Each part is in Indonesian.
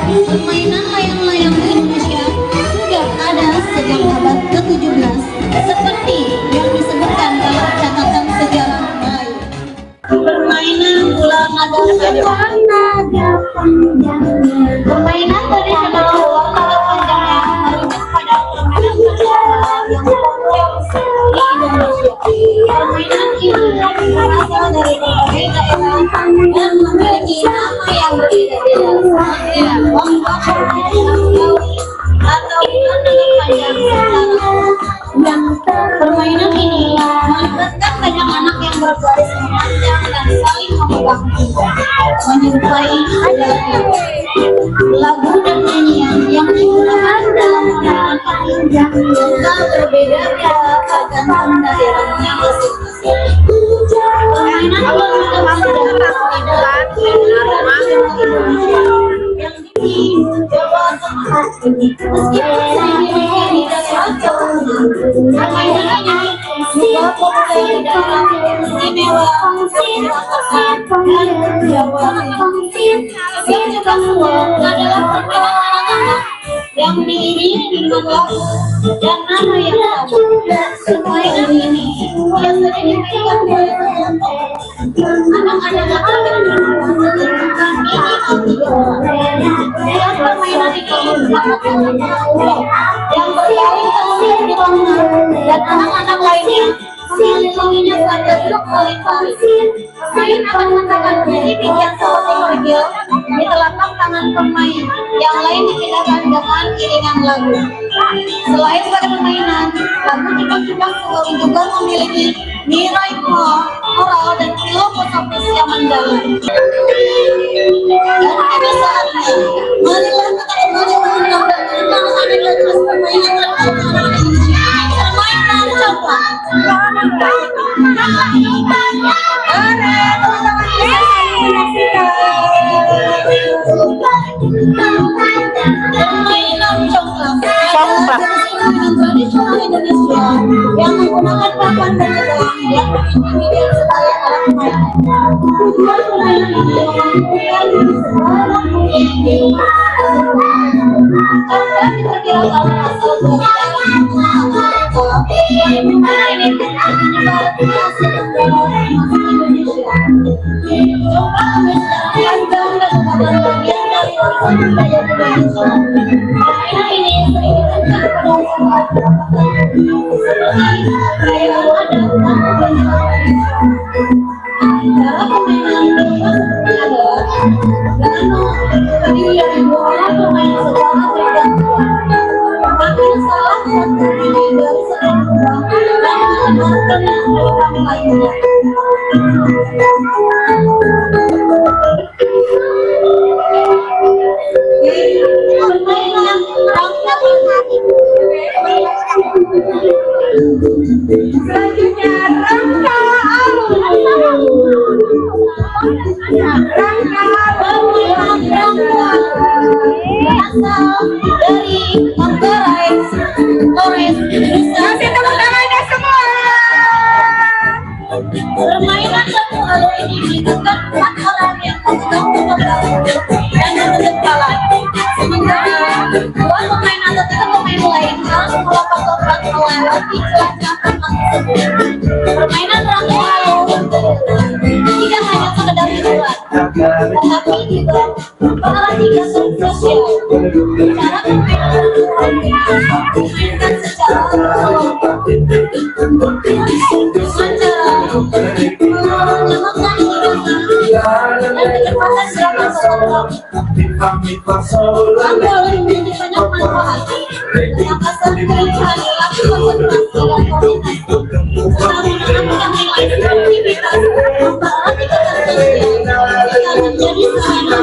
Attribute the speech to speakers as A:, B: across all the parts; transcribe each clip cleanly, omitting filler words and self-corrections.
A: Permainan layang-layang di Indonesia sudah ada sejak abad ke-17 seperti yang disebutkan dalam catatan sejarah Melayu. Permainan ular naga panjang. Permainan tradisional ular naga panjang yang merujuk pada permainan tradisional yang populer di Indonesia. Permainan ini berasal dari berbagai daerah dan memiliki nama yang berbeda-beda. Atau panjang secara permainan ini melibatkan banyak anak yang berbaris memanjang dan saling memegang menyerupai lagu dan nyanyian yang digunakan dalam permainan panjang juga berbeda-beda tergantung daerahnya masing-masing. Permainan olahraga di Jawa Tengah meskipun sedikit di daerah Jawa permainan ini juga populer di daerah istimewa Yogyakarta dan Jawa Timur. Yang juga adalah permainan anak-anak yang diiringi dengan lagu dan nama yang sama. Permainan ini biasanya dimainkan oleh anak-anak yang menunjukkan dan permainan ini sangat yang berbaring terus di ruangan dan anak-anak lainnya memilikinya saja untuk melintasi. Pemain akan menggunakan demikian seperti kerikil di telapak tangan pemain, yang lain dipindahkan dengan iringan lagu. Selain pada permainan, lagu Jepang-Jepang juga memiliki nilai moral dan filosofis yang mendalam. Dan pada saatnya, marilah kita kembali mengenal dan mengenal terus permainan tradisional Indonesia. Permainan coklat. Permainan congklak adalah permainan tradisional Indonesia yang menggunakan papan dan gedang yang diiringi dengan setara alat permainan. Permainan ini mengumpulkan sebarang bunyi karena diperkirakan asal dari permainan ini menyebar luas di Indonesia. Congklak merupakan dan bagian dari warisan budaya Indonesia. Permainan ini sering ditemukan pada masyarakat seperti perayaan adat dan perayaan. Cara permainan adalah terdiri dari dua orang bermain secara bergantian. Apabila salah satu dari satu orang dan menyebabkan orang lainnya. Permainan selanjutnya rangka alun. Permainan rangka berasal dari Manggarai, Flores, Nusa Tenggara semua. Permainan rangka alun ini melibatkan 4 orang yang memegang pembawa dan menutup kepala. Sementara 2 pemain atau 3 pemain lain harus melompat-lompat melewati celah-celah tempat tersebut. Permainan rangka alun tidak hanya sekedar hiburan, tetapi juga memperhatikan sosial. Cara permainan rangka alun dimainkan secara kelompok dengan cara menyamakan gerakan dan kecepatan gerakan kelompok. Rangka alun memiliki banyak manfaat. Pengawasan kelincahan dilakukan konsentrasi dan koordinasi serta menanamkan nilai kreativitas, memperhatikan sosial hingga menjadi sarana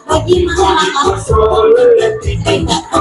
A: bagi masyarakat sekitar.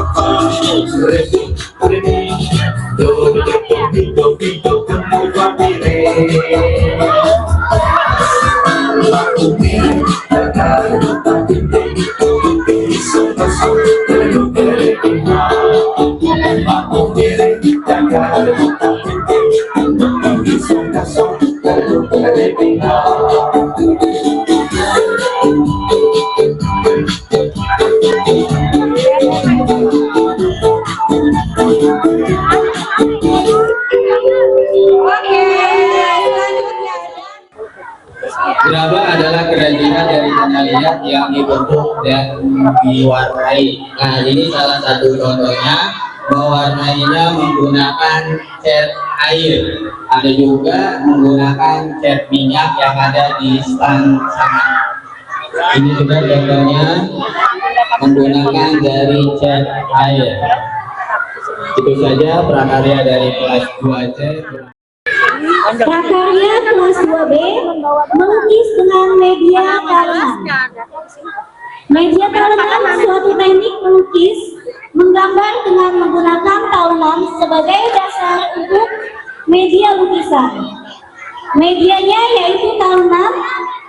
B: dan diwarnai. Nah, ini salah satu contohnya. Mewarnainya menggunakan cat air. Ada juga menggunakan cat minyak yang ada di stand sana. Ini juga contohnya menggunakan dari cat air. Itu saja prakarya dari kelas 2C.
A: Prakarya kelas 2B melukis dengan media talenan. Media talenan suatu teknik melukis menggambar dengan menggunakan talenan sebagai dasar untuk media lukisan. Medianya yaitu talenan,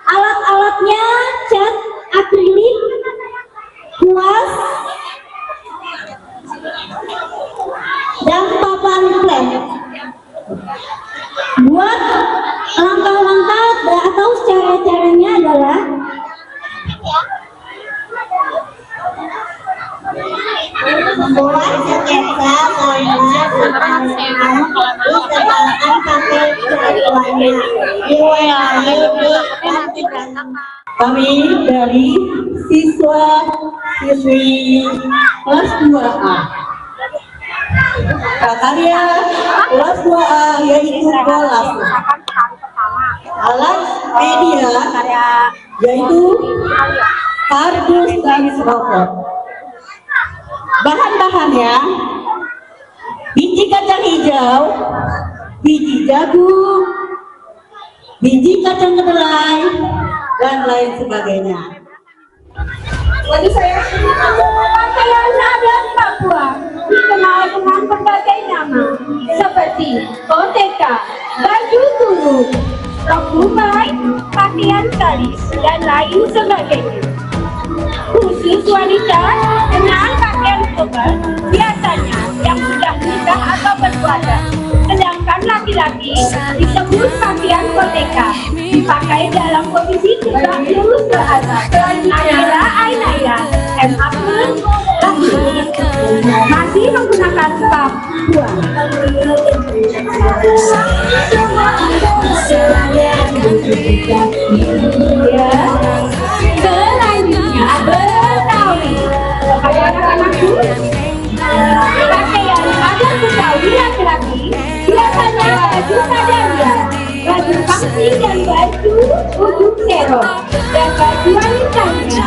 A: alat-alatnya cat akrilik, kuas, dan papan flat. Buat langkah-langkah atau cara-caranya adalah membuat sketsa gambar ditebalkan pakai cat warna.
C: Kami dari siswa siswi kelas 2A. Prakarya kelas 2A yaitu bolas. Alat media yaitu kardus dan rokok. Bahan-bahannya biji kacang hijau, biji jagung, biji kacang kedelai, dan lain sebagainya.
A: Bagi saya, pakaian adat Papua dikenal dengan berbagai nama seperti koteka, baju turun, rok lumai, pakaian kalis, dan lain sebagainya. Khusus wanita dengan pakaian tebal biasanya yang sudah menikah atau berkeluarga, sedangkan laki-laki disebut pakaian koteka, dipakai dalam posisi tegak lurus ke atas. Adalah Ainaya, M.A.P. masih menggunakan Papua. Selanjutnya Betawi. Kepada anak-anakku, pakaian adat Betawi laki-laki biasanya baju sadaria, baju pangsi dan baju ujung serong, dan baju wanitanya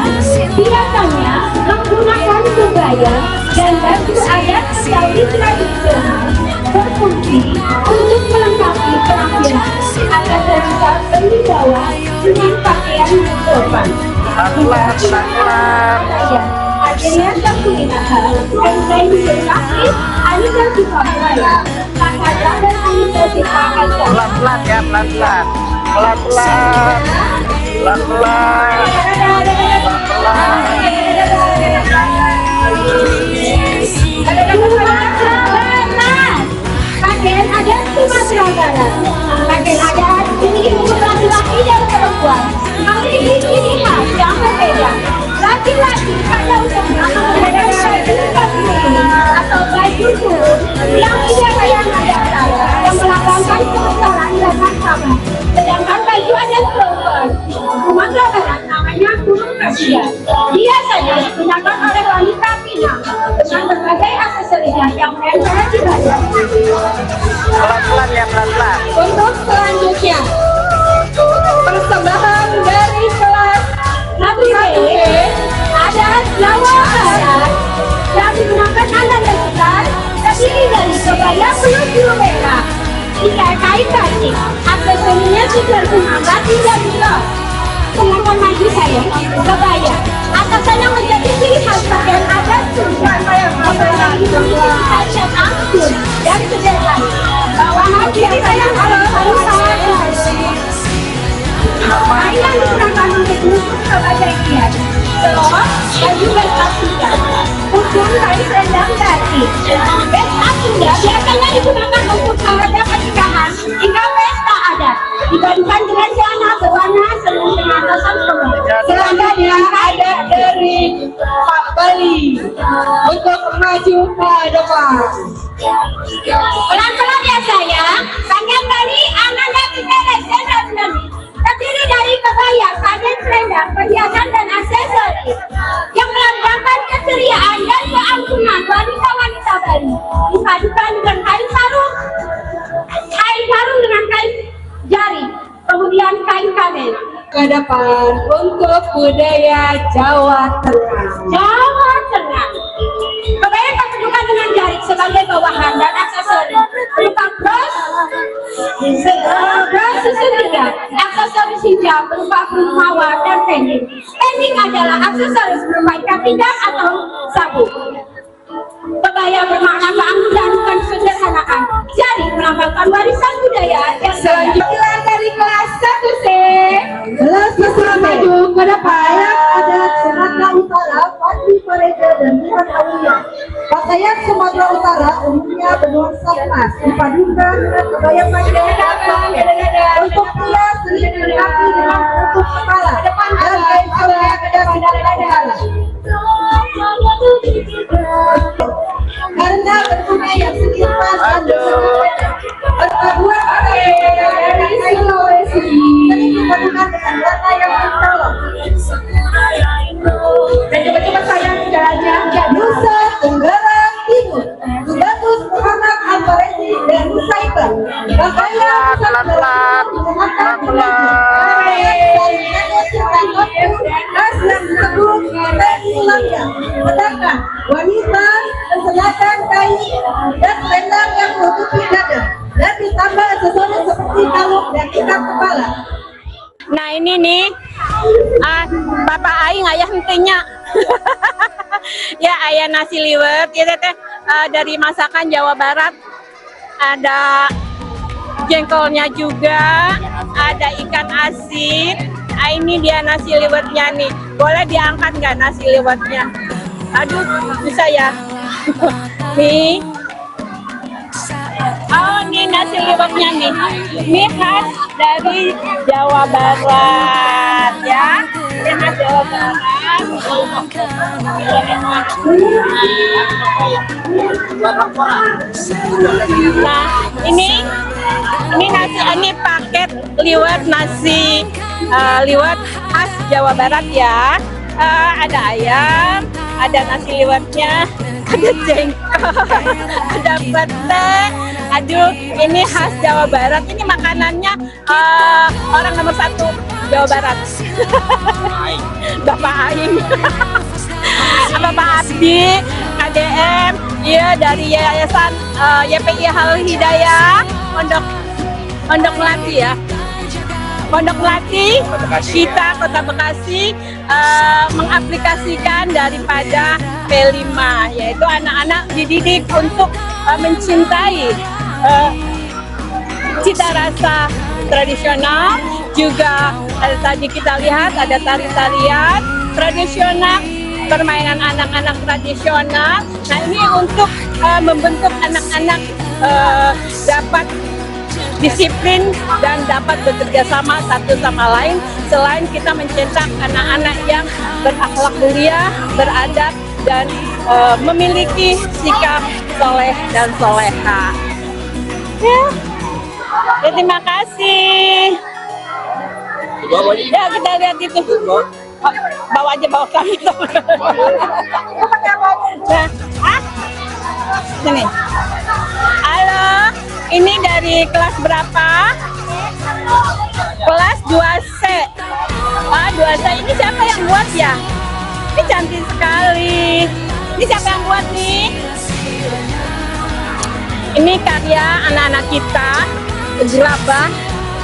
A: biasanya menggunakan kebaya dan baju adat Betawi tradisional, berfungsi untuk melengkapi penampilan agar terlihat berwibawa dengan pakaian yang sopan. Akhirnya terkulinahan dan saya menjadi Anissa Sukabaya, Kakada dan Anissa Sukabaya.
D: Pelan-pelan ya, pelan-pelan. Pelan-pelan. Pelan-pelan.
A: Pakaian adat Sumatera Barat. Pakaian adat dimiliki untuk laki-laki dan perempuan, memiliki ciri khas yang berbeda. Laki-laki pada umumnya menggunakan baju kaki atau baju turun yang tidak datar yang melambangkan kebesaran dan martabat. Sedangkan baju adat perempuan Sumatera Barat namanya kurung kasia. Biasanya digunakan oleh wanita Minang dengan berbagai aksesorisnya yang menempel di badan.
D: Pelan-pelan ya, pelan-pelan.
A: Untuk selanjutnya, persembahan dari kelas 1B ada Jawa Barat yang digunakan anak dan besar terdiri dari kebaya peluncur merah, tiga kain batik, aksesorinya sederhana batik dan blok. Sedangkan maju saya, kebaya, atasannya menjadi ciri khas pakaian adat Sunda. Kebaya itu memiliki khasiat anggun dan sederhana. Bawahan ciri sayang harus sangat kain yang digunakan untuk menutup kebaya kian, selop, dan juga Sunda. Ujung kain rendang batik. Bes Sunda biasanya digunakan untuk pada pernikahan hingga pesta adat. Dibandingkan dengan celana berwarna semu dengan atasan kebaya.
C: Selanjutnya ada dari Pak Bali untuk maju ke depan.
A: Pelan-pelan ya sayang, pakaian Bali anaknya tidak dan terdiri dari kebaya, kain selendang, perhiasan dan aksesori yang melambangkan keceriaan dan keangkuhan wanita-wanita Bali. Dipadukan dengan kain sarung dengan kain jari, kemudian kain kamen.
C: Ke depan untuk budaya Jawa Tengah.
A: Jawa Tengah. Kebaya dipadukan dengan jari sebagai bawahan dan aksesori berupa bros sesungguhnya, aksesoris hijab berupa burung mawar dan pending. Pending adalah aksesoris berupa ikat pinggang atau sabuk. Kebaya bermakna keangkuhan bukan sederhanaan. Jadi melambangkan warisan budaya yang selanjutnya dari kelas 1C.
C: Kelas besar maju ke depan ada Sumatera Utara, Fadli Fareja dan Tuhan Aulia. Pakaian Sumatera Utara umumnya bernuansa emas, dipadukan dengan kebaya panjang untuk pria selipi kaki dengan tutup kepala dan kain sobek dan kepala. Karena bentuknya yang seimbang dan kedua dari Sulawesi ini dipadukan dengan warna yang mencolok. Dan coba-coba saya jalan-jalan Nusa Tenggara Timur, Tubagus Muhammad Al-Farisi dan Nusaiba. Pakaian
D: Pelan-pelan.
C: Sedangkan wanita mengenakan kain dan selendang yang menutupi dada dan ditambah aksesoris seperti kalung dan ikat kepala.
E: Nah ini nih, Bapak Aing ayah hentinya. Ya ayah nasi liwet, ya teh dari masakan Jawa Barat. Ada jengkolnya juga, ada ikan asin. Ini dia nasi liwetnya nih. Boleh diangkat nggak nasi liwetnya? Aduh, bisa ya. Nih. Oh, ini nasi liwetnya nih. Ini khas dari Jawa Barat ya. Ini khas Jawa Barat. Nah, ini nasi, ini paket liwet nasi liwet khas Jawa Barat ya. Ada ayam, ada nasi liwetnya, ada jengkol, ada pete. Aduh, ini khas Jawa Barat. Ini makanannya orang nomor 1 Jawa Barat. Bapak Aing, Bapak Abdi, KDM, iya dari Yayasan YPI Hal Hidayah, Pondok Melati ya. Pondok Melati, kita Kota Bekasi mengaplikasikan daripada P5, yaitu anak-anak dididik untuk mencintai cita rasa tradisional. Juga tadi kita lihat ada tari-tarian tradisional, permainan anak-anak tradisional. Nah ini untuk membentuk anak-anak dapat disiplin dan dapat bekerja sama satu sama lain, selain kita mencetak anak-anak yang berakhlak mulia, beradab, dan memiliki sikap soleh dan soleha. Ya, terima kasih. Ya, kita lihat itu. Bawa aja, bawa kami. Nah, sini. Halo, ini dari kelas berapa? Kelas 2C. 2C ini siapa yang buat ya? Ini cantik sekali. Ini siapa yang buat nih? Ini karya anak-anak kita, gerabah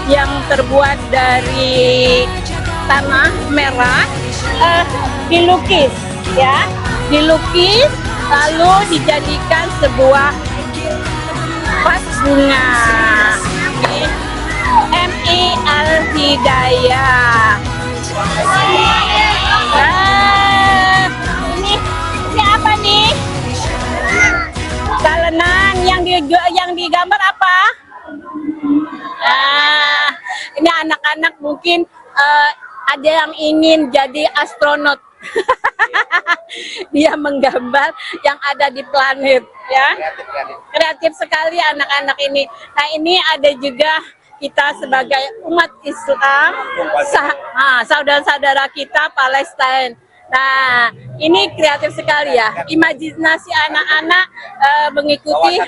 E: yang terbuat dari tanah merah, dilukis ya, dilukis lalu dijadikan sebuah vas bunga. MI Al Hidayah. Ini apa nih? Talenan yang digambar apa? Ini anak-anak mungkin ada yang ingin jadi astronot. Dia menggambar yang ada di planet ya. Kreatif sekali anak-anak ini. Nah ini ada juga kita sebagai umat Islam, saudara-saudara kita Palestina. Nah, ini kreatif sekali ya. Imajinasi anak-anak mengikuti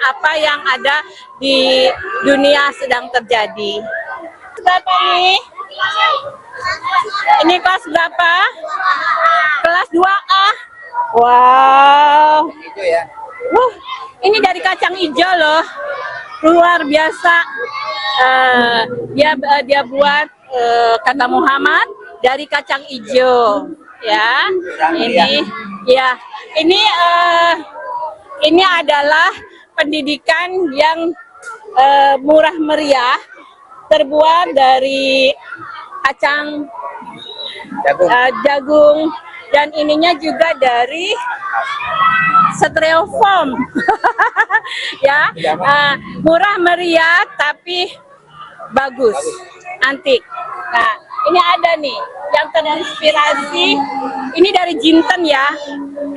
E: apa yang ada di dunia sedang terjadi. Berapa nih? Ini kelas berapa? Kelas 2A. Wow. Ini dari kacang hijau loh. Luar biasa. Dia buat kata Muhammad dari kacang hijau. Ya. Ini adalah pendidikan yang murah meriah, terbuat dari kacang jagung, dan ininya juga dari styrofoam. Ya, murah meriah tapi bagus, antik. Nah, ini ada nih yang terinspirasi, ini dari jinten ya,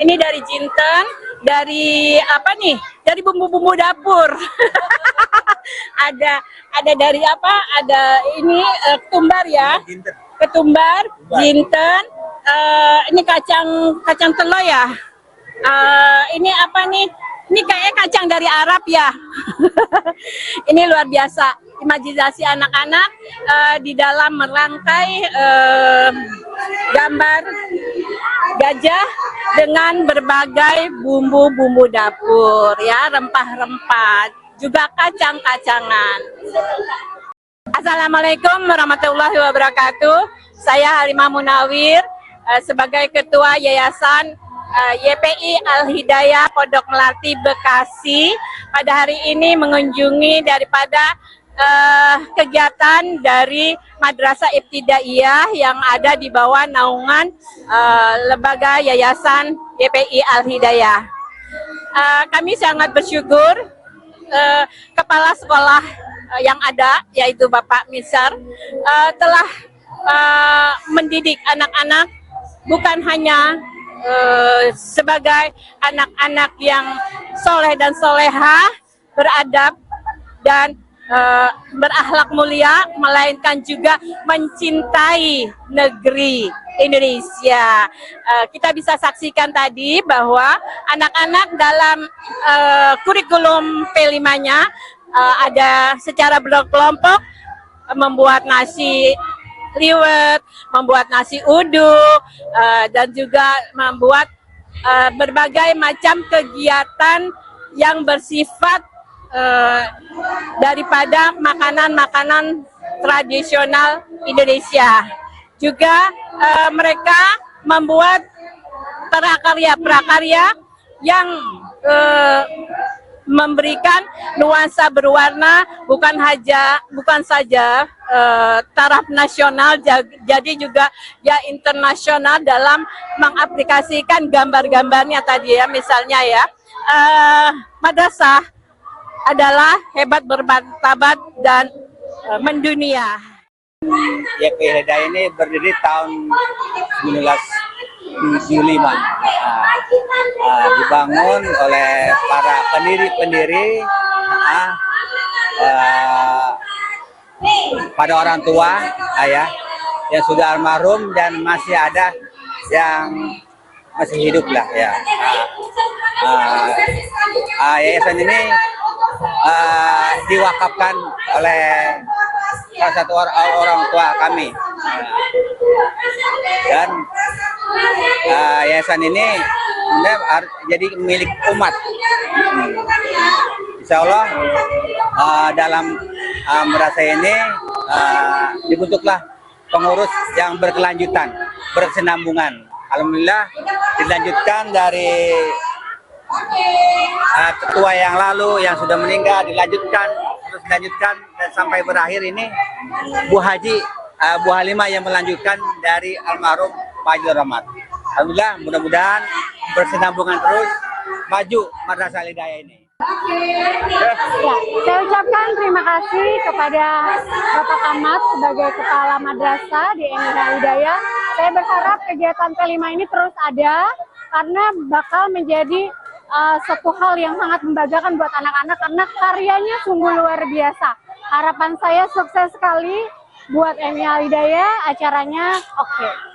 E: ini dari jinten, dari apa nih, dari bumbu-bumbu dapur. ada dari apa, ada ini ketumbar ya, ketumbar, jinten, ini kacang telur ya, ini apa nih, ini kayaknya kacang dari Arab ya. Ini luar biasa, imajinasi anak-anak di dalam merangkai gambar gajah dengan berbagai bumbu-bumbu dapur ya, rempah-rempah, juga kacang-kacangan. Assalamualaikum warahmatullahi wabarakatuh. Saya Halimah Munawir sebagai Ketua Yayasan YPI Al-Hidayah Pondok Melati Bekasi. Pada hari ini mengunjungi daripada kegiatan dari Madrasah Ibtidaiyah yang ada di bawah naungan lembaga Yayasan YPI Al-Hidayah. Kami sangat bersyukur kepala sekolah yang ada, yaitu Bapak Misar, telah mendidik anak-anak bukan hanya sebagai anak-anak yang soleh dan soleha, beradab dan berakhlak mulia, melainkan juga mencintai negeri Indonesia. Kita bisa saksikan tadi bahwa anak-anak dalam kurikulum P5-nya ada secara berkelompok membuat nasi liwet, membuat nasi uduk, dan juga membuat berbagai macam kegiatan yang bersifat daripada makanan-makanan tradisional Indonesia. Juga mereka membuat prakarya-prakarya yang memberikan nuansa berwarna bukan saja taraf nasional, jadi juga ya internasional dalam mengaplikasikan gambar-gambarnya tadi ya. Misalnya ya, madrasah adalah hebat, bermartabat dan mendunia.
D: YPI Hidayah ini berdiri tahun 1975. Dibangun oleh para pendiri-pendiri pada orang tua ayah yang sudah almarhum dan masih ada yang masih hidup lah ya. Yayasan ini diwakafkan oleh salah satu orang tua kami, dan yayasan ini jadi milik umat. Insya Allah dalam merasa ini dibentuklah pengurus yang berkelanjutan, berkesinambungan. Alhamdulillah dilanjutkan dari ketua yang lalu yang sudah meninggal, dilanjutkan dan sampai berakhir ini Bu Halimah yang melanjutkan dari almarhum Pak Haji Rahmat. Alhamdulillah, mudah-mudahan berkesinambungan terus maju Madrasah Al-Hidayah ini.
F: Ya, saya ucapkan terima kasih kepada Bapak Ahmad sebagai Kepala Madrasah di Al-Hidayah. Saya berharap kegiatan P5 ini terus ada karena bakal menjadi satu hal yang sangat membanggakan buat anak-anak karena karyanya sungguh luar biasa. Harapan saya sukses sekali buat Emi Al Hidayah, acaranya oke.